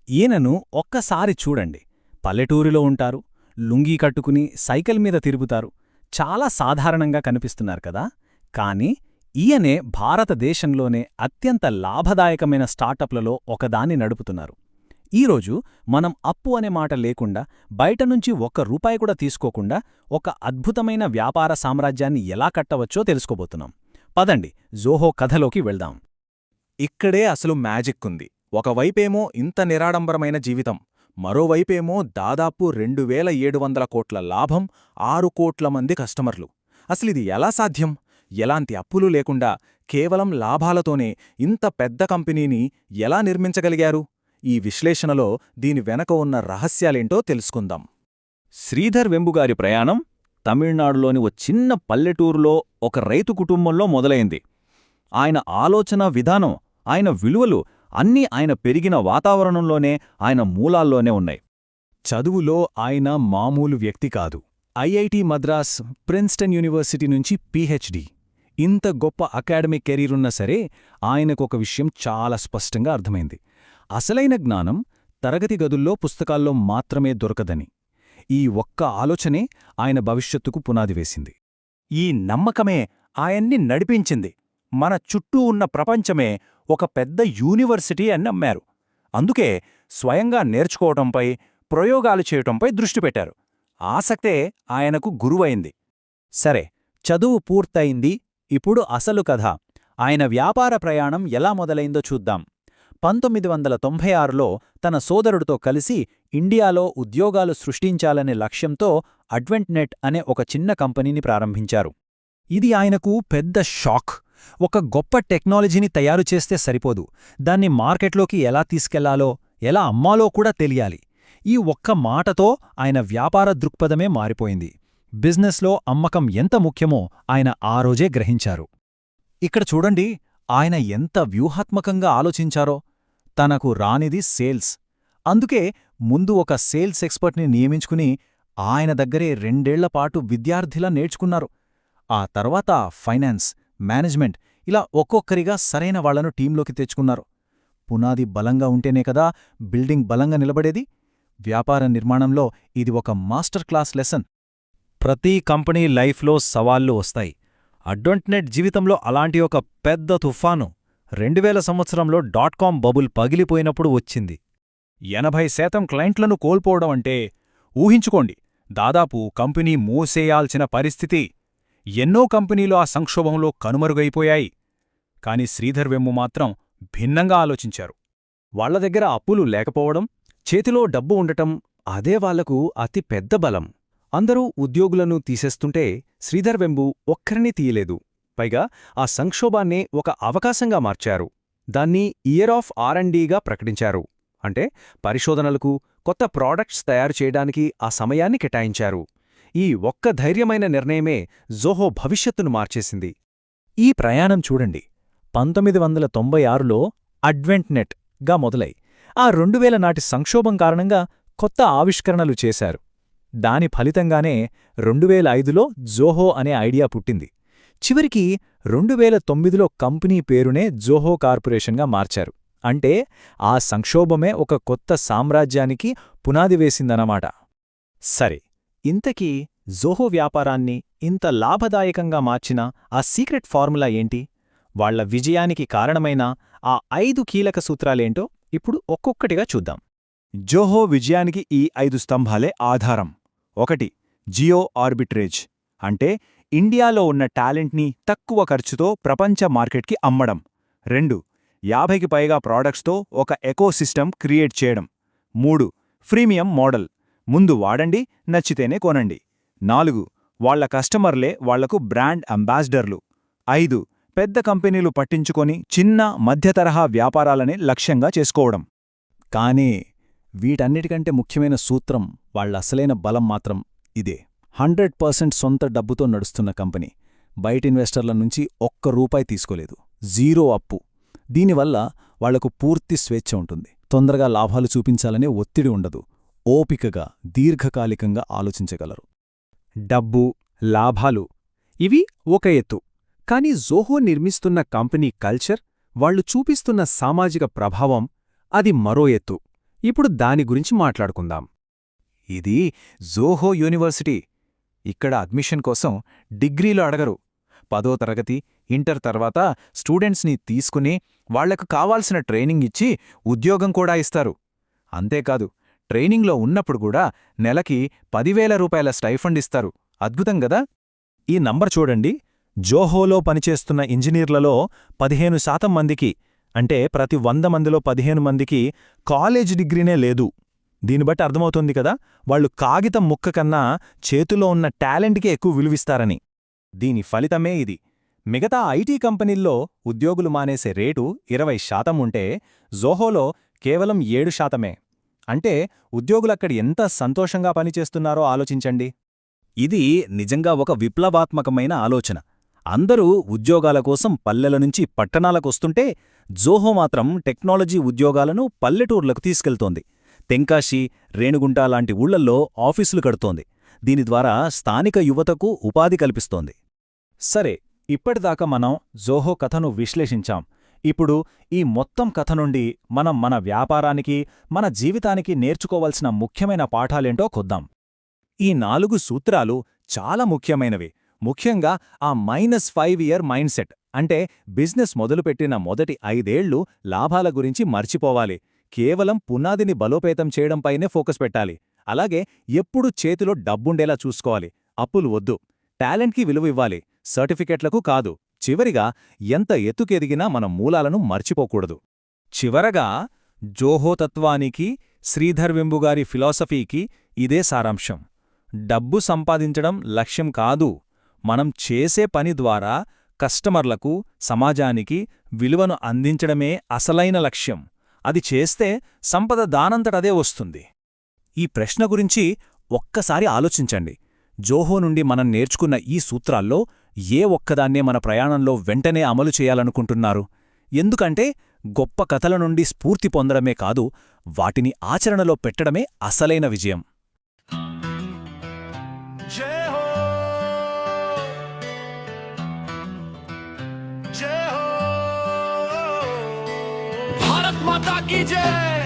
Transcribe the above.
ఈయనను ఒక్కసారి చూడండి. పల్లెటూరిలో ఉంటారు, లుంగీ కట్టుకుని సైకిల్ మీద తిరుగుతారు. చాలా సాధారణంగా కనిపిస్తున్నారు కదా. కాని ఈయనే భారతదేశంలోనే అత్యంత లాభదాయకమైన స్టార్టప్లలో ఒకదాన్ని నడుపుతున్నారు. ఈరోజు మనం అప్పు అనే మాట లేకుండా, బయటనుంచి ₹1 కూడా తీసుకోకుండా ఒక అద్భుతమైన వ్యాపార సామ్రాజ్యాన్ని ఎలా కట్టవచ్చో తెలుసుకోబోతున్నాం. పదండి, జోహో కథలోకి వెళ్దాం. ఇక్కడే అసలు మ్యాజిక్ ఉంది. ఒకవైపేమో ఇంత నిరాడంబరమైన జీవితం, మరోవైపేమో దాదాపు 2700 కోట్ల లాభం, 6 కోట్ల మంది కస్టమర్లు. అసలిది ఎలా సాధ్యం? ఎలాంటి అప్పులు లేకుండా కేవలం లాభాలతోనే ఇంత పెద్ద కంపెనీని ఎలా నిర్మించగలిగారు? ఈ విశ్లేషణలో దీని వెనక ఉన్న రహస్యాలేంటో తెలుసుకుందాం. శ్రీధర్ వెంబుగారి ప్రయాణం తమిళనాడులోని ఓ చిన్న పల్లెటూరులో ఒక రైతు కుటుంబంలో మొదలైంది. ఆయన ఆలోచనా విధానం, ఆయన విలువలు అన్నీ ఆయన పెరిగిన వాతావరణంలోనే, ఆయన మూలాల్లోనే ఉన్నాయి. చదువులో ఆయన మామూలు వ్యక్తి కాదు. ఐఐటి మద్రాస్, ప్రిన్స్టన్ యూనివర్సిటీ నుంచి పీహెచ్డీ. ఇంత గొప్ప అకాడమిక్ కెరీరున్నా సరే, ఆయనకొక విషయం చాలా స్పష్టంగా అర్థమైంది. అసలైన జ్ఞానం తరగతి గదుల్లో, పుస్తకాల్లో మాత్రమే దొరకదని. ఈ ఒక్క ఆలోచనే ఆయన భవిష్యత్తుకు పునాది వేసింది. ఈ నమ్మకమే ఆయన్ని నడిపించింది. మన చుట్టూ ఉన్న ప్రపంచమే ఒక పెద్ద యూనివర్సిటీ అని నమ్మారు. అందుకే స్వయంగా నేర్చుకోవటంపై, ప్రయోగాలు చేయటంపై దృష్టి పెట్టారు. ఆసక్తే ఆయనకు గురువైంది. సరే, చదువు పూర్తయింది. ఇప్పుడు అసలు కథ, ఆయన వ్యాపార ప్రయాణం ఎలా మొదలైందో చూద్దాం. 1996లో తన సోదరుడితో కలిసి ఇండియాలో ఉద్యోగాలు సృష్టించాలనే లక్ష్యంతో అడ్వెంట్నెట్ అనే ఒక చిన్న కంపెనీని ప్రారంభించారు. ఇది ఆయనకు పెద్ద షాక్. ఒక గొప్ప టెక్నాలజీని తయారు చేస్తే సరిపోదు, దాన్ని మార్కెట్లోకి ఎలా తీసుకెళ్లాలో, ఎలా అమ్మాలో కూడా తెలియాలి. ఈ ఒక్క మాటతో ఆయన వ్యాపార దృక్పథమే మారిపోయింది. బిజినెస్లో అమ్మకం ఎంత ముఖ్యమో ఆయన ఆ రోజే గ్రహించారు. ఇక్కడ చూడండి, ఆయన ఎంత వ్యూహాత్మకంగా ఆలోచించారో. తనకు రానిది సేల్స్. అందుకే ముందు ఒక సేల్స్ ఎక్స్పర్ట్ని నియమించుకుని ఆయన దగ్గరే 2 ఏళ్లపాటు విద్యార్థిలా నేర్చుకున్నారు. ఆ తర్వాత ఫైనాన్స్, మేనేజ్మెంట్, ఇలా ఒక్కొక్కరిగా సరైన వాళ్లను టీంలోకి తెచ్చుకున్నారు. పునాది బలంగా ఉంటేనే కదా బిల్డింగ్ బలంగా నిలబడేది. వ్యాపార నిర్మాణంలో ఇది ఒక మాస్టర్ క్లాస్ లెసన్. ప్రతి కంపెనీ లైఫ్లో సవాళ్లు వస్తాయి. అడ్వెంట్నెట్ జీవితంలో అలాంటి ఒక పెద్ద తుఫాను 2000 సంవత్సరంలో .com బబుల్ పగిలిపోయినప్పుడు వచ్చింది. 80% క్లయింట్లను కోల్పోవడం అంటే ఊహించుకోండి, దాదాపు కంపెనీ మూసేయాల్సిన పరిస్థితి. ఎన్నో కంపెనీలు ఆ సంక్షోభంలో కనుమరుగైపోయాయి. కాని శ్రీధర్ వెంబు మాత్రం భిన్నంగా ఆలోచించారు. వాళ్ల దగ్గర అప్పులు లేకపోవడం, చేతిలో డబ్బు ఉండటం, అదే వాళ్లకు అతి పెద్ద బలం. అందరూ ఉద్యోగులను తీసేస్తుంటే శ్రీధర్ వెంబు ఒక్కరినీ తీయలేదు. పైగా ఆ సంక్షోభాన్నే ఒక అవకాశంగా మార్చారు. దాన్ని ఇయర్ ఆఫ్ R&Dగా ప్రకటించారు. అంటే పరిశోధనలకు, కొత్త ప్రాడక్ట్స్ తయారు చేయడానికి ఆ సమయాన్ని కేటాయించారు. ఈ ఒక్క ధైర్యమైన నిర్ణయమే జోహో భవిష్యత్తును మార్చేసింది. ఈ ప్రయాణం చూడండి, 1996లో అడ్వెంట్నెట్ గా మొదలై ఆ 2000 నాటి సంక్షోభం కారణంగా కొత్త ఆవిష్కరణలు చేశారు. దాని ఫలితంగానే 2005లో జోహో అనే ఐడియా పుట్టింది. చివరికి 2009లో కంపెనీ పేరునే జోహో కార్పొరేషన్గా మార్చారు. అంటే ఆ సంక్షోభమే ఒక కొత్త సామ్రాజ్యానికి పునాది వేసిందన్నమాట. సరే, ఇంతకీ జోహో వ్యాపారాన్ని ఇంత లాభదాయకంగా మార్చిన ఆ సీక్రెట్ ఫార్ములా ఏంటి? వాళ్ల విజయానికి కారణమైన ఆ 5 కీలక సూత్రాలేంటో ఇప్పుడు ఒక్కొక్కటిగా చూద్దాం. జోహో విజయానికి ఈ 5 స్తంభాలే ఆధారం. 1. జియో ఆర్బిట్రేజ్, అంటే ఇండియాలో ఉన్న టాలెంట్ని తక్కువ ఖర్చుతో ప్రపంచ మార్కెట్కి అమ్మడం. 2. 50కి పైగా ప్రాడక్ట్స్తో ఒక ఎకోసిస్టమ్ క్రియేట్ చేయడం. 3. ఫ్రీమియం మోడల్, ముందు వాడండి, నచ్చితేనే కొనండి. 4. వాళ్ల కస్టమర్లే వాళ్లకు బ్రాండ్ అంబాసిడర్లు. 5. పెద్ద కంపెనీలు పట్టించుకొని చిన్న, మధ్యతరహా వ్యాపారాలనే లక్ష్యంగా చేసుకోవడం. కానీ వీటన్నిటికంటే ముఖ్యమైన సూత్రం, వాళ్ల అసలైన బలం మాత్రం ఇదే. 100% సొంత డబ్బుతో నడుస్తున్న కంపెనీ. బయట ఇన్వెస్టర్ల నుంచి ₹1 తీసుకోలేదు. 0 అప్పు. దీనివల్ల వాళ్లకు పూర్తి స్వేచ్ఛ ఉంటుంది. తొందరగా లాభాలు చూపించాలనే ఒత్తిడి ఉండదు. ఓపికగా, దీర్ఘకాలికంగా ఆలోచించగలరు. డబ్బు, లాభాలు ఇవి ఒక ఎత్తు. కాని జోహో నిర్మిస్తున్న కంపెనీ కల్చర్, వాళ్లు చూపిస్తున్న సామాజిక ప్రభావం, అది మరో ఎత్తు. ఇప్పుడు దాని గురించి మాట్లాడుకుందాం. ఇది జోహో యూనివర్సిటీ. ఇక్కడ అడ్మిషన్ కోసం డిగ్రీలు అడగరు. 10వ తరగతి, ఇంటర్ తర్వాత స్టూడెంట్స్ని తీసుకుని వాళ్లకు కావాల్సిన ట్రైనింగ్ ఇచ్చి ఉద్యోగం కూడా ఇస్తారు. అంతేకాదు, ట్రైనింగ్లో ఉన్నప్పుడు కూడా నెలకి 10,000 రూపాయల స్టైఫండ్ ఇస్తారు. అద్భుతం గదా? ఈ నంబర్ చూడండి. జోహోలో పనిచేస్తున్న ఇంజనీర్లలో 15% మందికి, అంటే ప్రతి 100 మందిలో 15 మందికి కాలేజ్ డిగ్రీనే లేదు. దీన్ని బట్టి అర్థమవుతోంది కదా, వాళ్ళు కాగితం ముక్క కన్నా చేతిలో ఉన్న టాలెంట్కే ఎక్కువ విలువిస్తారని. దీని ఫలితమే ఇది. మిగతా ఐటీ కంపెనీల్లో ఉద్యోగులు మానేసే రేటు 20% ఉంటే జోహోలో కేవలం 7%. అంటే ఉద్యోగులక్కడి ఎంత సంతోషంగా పనిచేస్తున్నారో ఆలోచించండి. ఇది నిజంగా ఒక విప్లవాత్మకమైన ఆలోచన. అందరూ ఉద్యోగాల కోసం పల్లెల నుంచి పట్టణాలకొస్తుంటే జోహో మాత్రం టెక్నాలజీ ఉద్యోగాలను పల్లెటూర్లకు తీసుకెళ్తోంది. తెంకాశి, రేణుగుంట లాంటి ఊళ్లల్లో ఆఫీసులు కడుతోంది. దీని ద్వారా స్థానిక యువతకు ఉపాధి కల్పిస్తోంది. సరే, ఇప్పటిదాకా మనం జోహో కథను విశ్లేషించాం. ఇప్పుడు ఈ మొత్తం కథ నుండి మనం మన వ్యాపారానికి, మన జీవితానికి నేర్చుకోవలసిన ముఖ్యమైన పాఠాలేంటో కొద్దాం. ఈ 4 సూత్రాలు చాలా ముఖ్యమైనవి. ముఖ్యంగా ఆ -5 ఇయర్ మైండ్ సెట్, అంటే బిజినెస్ మొదలుపెట్టిన మొదటి 5 ఏళ్లు లాభాల గురించి మర్చిపోవాలి. కేవలం పునాదిని బలోపేతం చేయడంపైనే ఫోకస్ పెట్టాలి. అలాగే ఎప్పుడూ చేతిలో డబ్బుండేలా చూసుకోవాలి. అప్పులు వద్దు. టాలెంట్కి విలువివ్వాలి, సర్టిఫికెట్లకు కాదు. చివరిగా, ఎంత ఎత్తుకెదిగినా మన మూలాలను మర్చిపోకూడదు. చివరగా, జోహో తత్వానికి, శ్రీధర్ వెంబుగారి ఫిలాసఫీకి ఇదే సారాంశం. డబ్బు సంపాదించడం లక్ష్యం కాదు. మనం చేసే పని ద్వారా కస్టమర్లకు, సమాజానికి విలువను అందించడమే అసలైన లక్ష్యం. అది చేస్తే సంపద దానంతటదే వస్తుంది. ఈ ప్రశ్న గురించి ఒక్కసారి ఆలోచించండి. జోహో నుండి మనం నేర్చుకున్న ఈ సూత్రాల్లో ఏ ఒక్కదాన్నే మన ప్రయాణంలో వెంటనే అమలు చేయాలనుకుంటున్నారు? ఎందుకంటే గొప్ప కథల నుండి స్ఫూర్తి పొందడమే కాదు, వాటిని ఆచరణలో పెట్టడమే అసలైన విజయం. जय हो, जय हो, भारत माता की जय।